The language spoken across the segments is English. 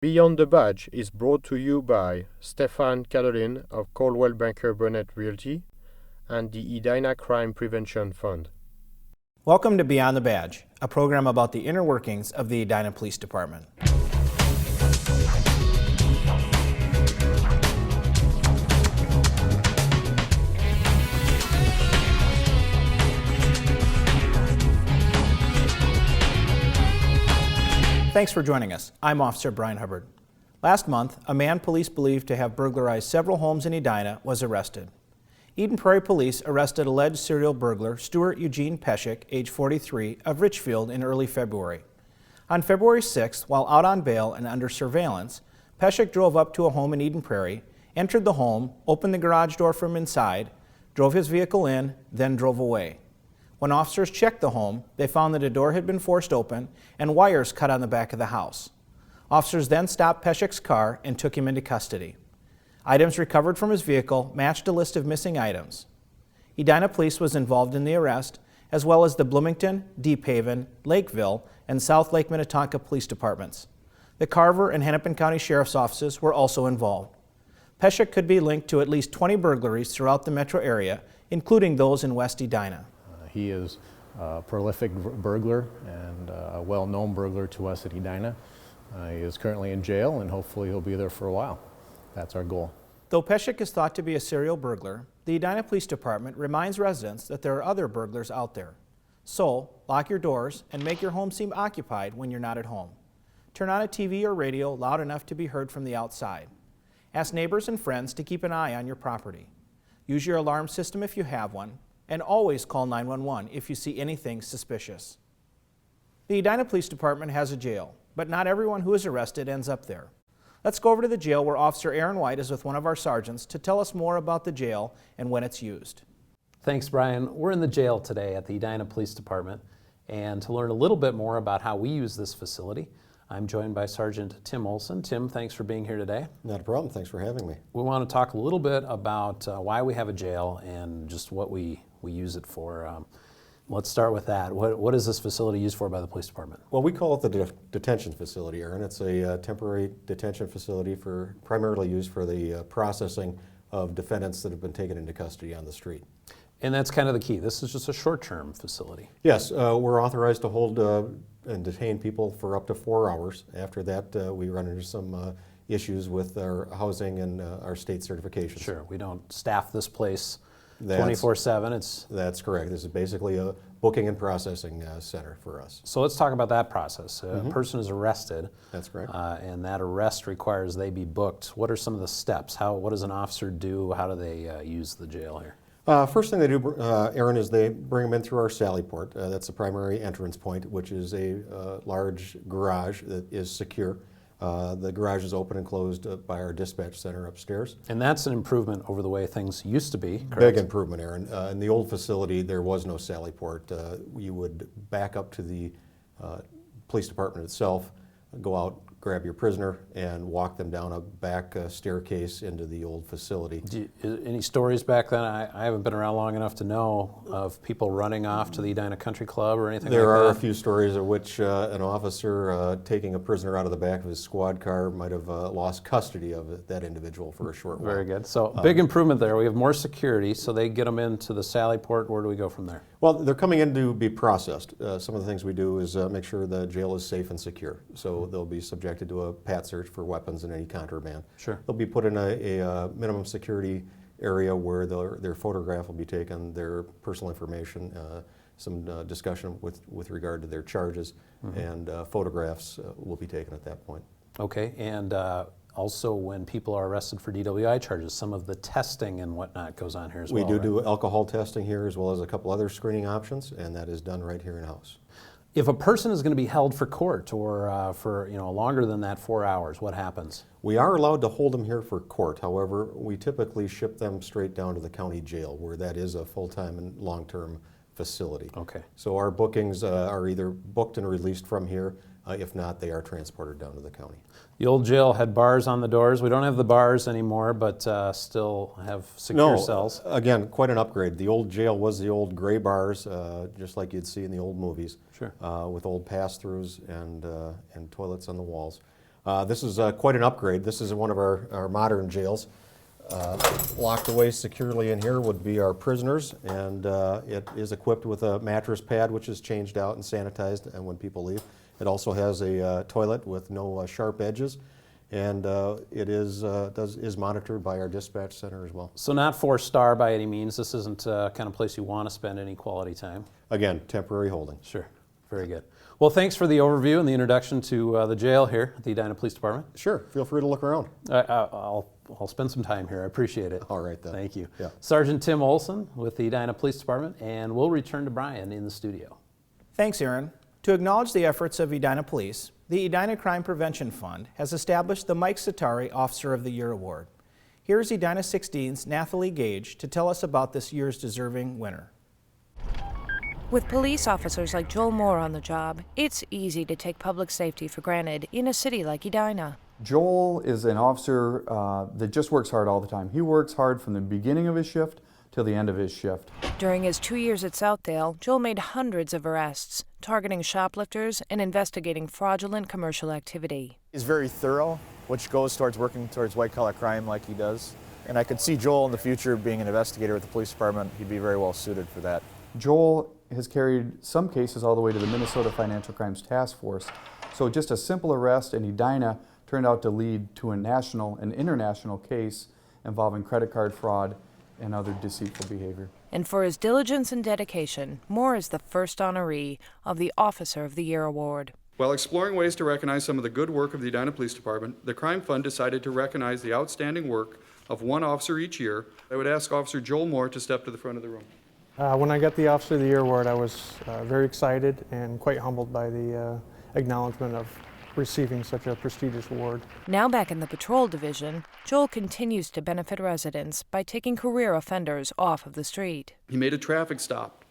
Beyond the Badge is brought to you by Stefan Cadolin of Coldwell Banker Burnett Realty and the Edina Crime Prevention Fund. Welcome to Beyond the Badge, a program about the inner workings of the Edina Police Department. Thanks for joining us. I'm Officer Brian Hubbard. Last month, a man police believed to have burglarized several homes in Edina was arrested. Eden Prairie Police arrested alleged serial burglar Stewart Eugene Pesheck, age 43, of Richfield in early February. On February 6th, while out on bail and under surveillance, Pesheck drove up to a home in Eden Prairie, entered the home, opened the garage door from inside, drove his vehicle in, then drove away. When officers checked the home, they found that a door had been forced open and wires cut on the back of the house. Officers then stopped Pesheck's car and took him into custody. Items recovered from his vehicle matched a list of missing items. Edina Police was involved in the arrest, as well as the Bloomington, Deep Haven, Lakeville, and South Lake Minnetonka Police Departments. The Carver and Hennepin County Sheriff's Offices were also involved. Pesheck could be linked to at least 20 burglaries throughout the metro area, including those in West Edina. He is a prolific burglar and a well-known burglar to us at Edina. He is currently in jail and hopefully he'll be there for a while. That's our goal. Though Pesheck is thought to be a serial burglar, the Edina Police Department reminds residents that there are other burglars out there. So, lock your doors and make your home seem occupied when you're not at home. Turn on a TV or radio loud enough to be heard from the outside. Ask neighbors and friends to keep an eye on your property. Use your alarm system if you have one, and always call 911 if you see anything suspicious. The Edina Police Department has a jail, but not everyone who is arrested ends up there. Let's go over to the jail where Officer Aaron White is with one of our sergeants to tell us more about the jail and when it's used. Thanks, Brian. We're in the jail today at the Edina Police Department, and to learn a little bit more about how we use this facility, I'm joined by Sergeant Tim Olson. Tim, thanks for being here today. Not a problem. Thanks for having me. We want to talk a little bit about why we have a jail and just what we use it for. Let's start with that. What is this facility used for by the police department? Well, we call it the detention facility, Aaron. It's a temporary detention facility primarily used for the processing of defendants that have been taken into custody on the street. And that's kind of the key. This is just a short-term facility. Yes, we're authorized to hold and detain people for up to 4 hours. After that, we run into some issues with our housing and our state certifications. Sure, we don't staff this place 24/7. That's correct. This is basically a booking and processing center for us. So let's talk about that process. A person is arrested. That's correct. And that arrest requires they be booked. What are some of the steps? What does an officer do? How do they use the jail here? First thing they do, Aaron, is they bring them in through our sally port. That's the primary entrance point, which is a large garage that is secure. The garage is open and closed by our dispatch center upstairs. And that's an improvement over the way things used to be, correct? Big improvement, Aaron. In the old facility, there was no sally port. You would back up to the police department itself, go out, grab your prisoner, and walk them down a back staircase into the old facility. Any stories back then? I haven't been around long enough to know of people running off to the Edina Country Club or anything like that. There are a few stories of which an officer taking a prisoner out of the back of his squad car might have lost custody of that individual for a short while. Very good. So big improvement there. We have more security, so they get them into the sally port. Where do we go from there? Well, they're coming in to be processed. Some of the things we do is make sure the jail is safe and secure. So they'll be subjected to a pat search for weapons and any contraband. Sure. They'll be put in a minimum security area where their photograph will be taken, their personal information, some discussion with regard to their charges, and photographs will be taken at that point. Okay, and also when people are arrested for DWI charges, some of the testing and whatnot goes on here as well. We do alcohol testing here as well as a couple other screening options, and that is done right here in-house. If a person is going to be held for court or for longer than that 4 hours, what happens? We are allowed to hold them here for court. However, we typically ship them straight down to the county jail, where that is a full-time and long-term facility. Okay. So our bookings are either booked and released from here. If not, they are transported down to the county. The old jail had bars on the doors. We don't have the bars anymore, but still have secure cells. Again, quite an upgrade. The old jail was the old gray bars, just like you'd see in the old movies. Sure. With old pass-throughs and toilets on the walls. This is quite an upgrade. This is one of our modern jails. Locked away securely in here would be our prisoners, and it is equipped with a mattress pad which is changed out and sanitized and when people leave. It also has a toilet with no sharp edges, and it is monitored by our dispatch center as well. So not 4-star by any means. This isn't kind of place you want to spend any quality time. Again, temporary holding. Sure. Very good. Well, thanks for the overview and the introduction to the jail here at the Edina Police Department. Sure. Feel free to look around. I'll spend some time here. I appreciate it. All right, then. Thank you. Yeah. Sergeant Tim Olson with the Edina Police Department, and we'll return to Brian in the studio. Thanks, Aaron. To acknowledge the efforts of Edina Police, the Edina Crime Prevention Fund has established the Mike Sitarii Officer of the Year Award. Here's Edina 16's Nathalie Gage to tell us about this year's deserving winner. With police officers like Joel Moore on the job, it's easy to take public safety for granted in a city like Edina. Joel is an officer that just works hard all the time. He works hard from the beginning of his shift till the end of his shift. During his 2 years at Southdale, Joel made hundreds of arrests, targeting shoplifters and investigating fraudulent commercial activity. He's very thorough, which goes towards working towards white-collar crime like he does. And I could see Joel in the future being an investigator with the police department. He'd be very well suited for that. Joel has carried some cases all the way to the Minnesota Financial Crimes Task Force. So just a simple arrest in Edina turned out to lead to a national and international case involving credit card fraud and other deceitful behavior. And for his diligence and dedication, Moore is the first honoree of the Officer of the Year Award. While exploring ways to recognize some of the good work of the Edina Police Department, the Crime Fund decided to recognize the outstanding work of one officer each year. I would ask Officer Joel Moore to step to the front of the room. When I got the Officer of the Year Award, I was very excited and quite humbled by the acknowledgement of receiving such a prestigious award. Now back in the patrol division, Joel continues to benefit residents by taking career offenders off of the street. He made a traffic stop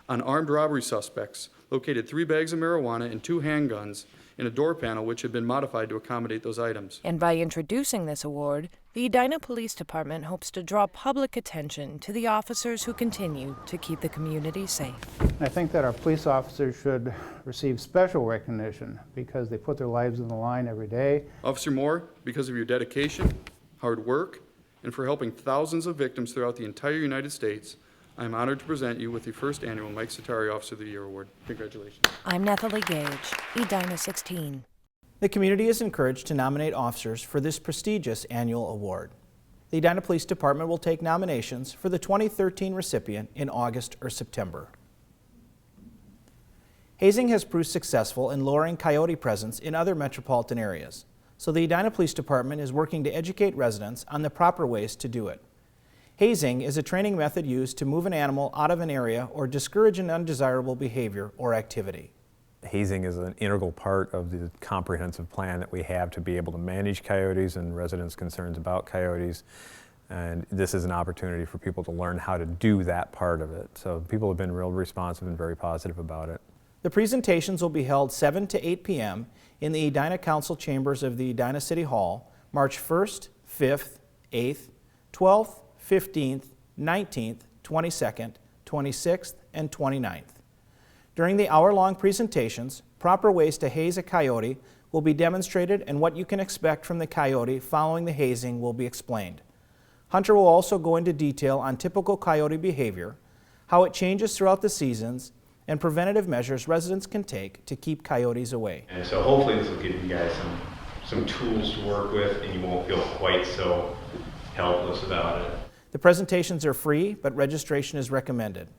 on armed robbery suspects, located 3 bags of marijuana and 2 handguns in a door panel which had been modified to accommodate those items. And by introducing this award, the Edina Police Department hopes to draw public attention to the officers who continue to keep the community safe. I think that our police officers should receive special recognition because they put their lives on the line every day. Officer Moore, because of your dedication, hard work, and for helping thousands of victims throughout the entire United States, I am honored to present you with the first annual Mike Sitarii Officer of the Year Award. Congratulations. I'm Nathalie Gage, Edina 16. The community is encouraged to nominate officers for this prestigious annual award. The Edina Police Department will take nominations for the 2013 recipient in August or September. Hazing has proved successful in lowering coyote presence in other metropolitan areas, so the Edina Police Department is working to educate residents on the proper ways to do it. Hazing is a training method used to move an animal out of an area or discourage an undesirable behavior or activity. Hazing is an integral part of the comprehensive plan that we have to be able to manage coyotes and residents' concerns about coyotes. And this is an opportunity for people to learn how to do that part of it. So people have been real responsive and very positive about it. The presentations will be held 7 to 8 p.m. in the Edina Council chambers of the Edina City Hall, March 1st, 5th, 8th, 12th, 15th, 19th, 22nd, 26th, and 29th. During the hour-long presentations, proper ways to haze a coyote will be demonstrated and what you can expect from the coyote following the hazing will be explained. Hunter will also go into detail on typical coyote behavior, how it changes throughout the seasons, and preventative measures residents can take to keep coyotes away. And so hopefully this will give you guys some tools to work with and you won't feel quite so helpless about it. The presentations are free, but registration is recommended.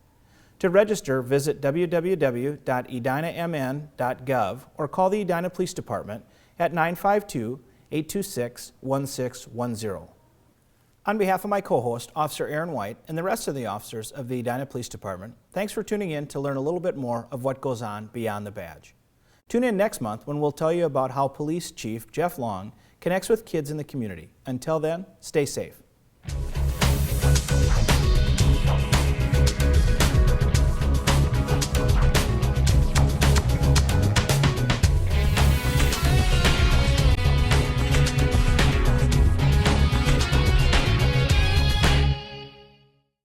To register, visit www.edinamn.gov or call the Edina Police Department at 952-826-1610. On behalf of my co-host, Officer Aaron White, and the rest of the officers of the Edina Police Department, thanks for tuning in to learn a little bit more of what goes on beyond the badge. Tune in next month when we'll tell you about how Police Chief Jeff Long connects with kids in the community. Until then, stay safe.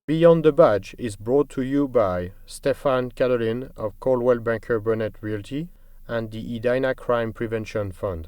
Beyond the Badge is brought to you by Stefan Caroline of Coldwell Banker Burnett Realty and the Edina Crime Prevention Fund.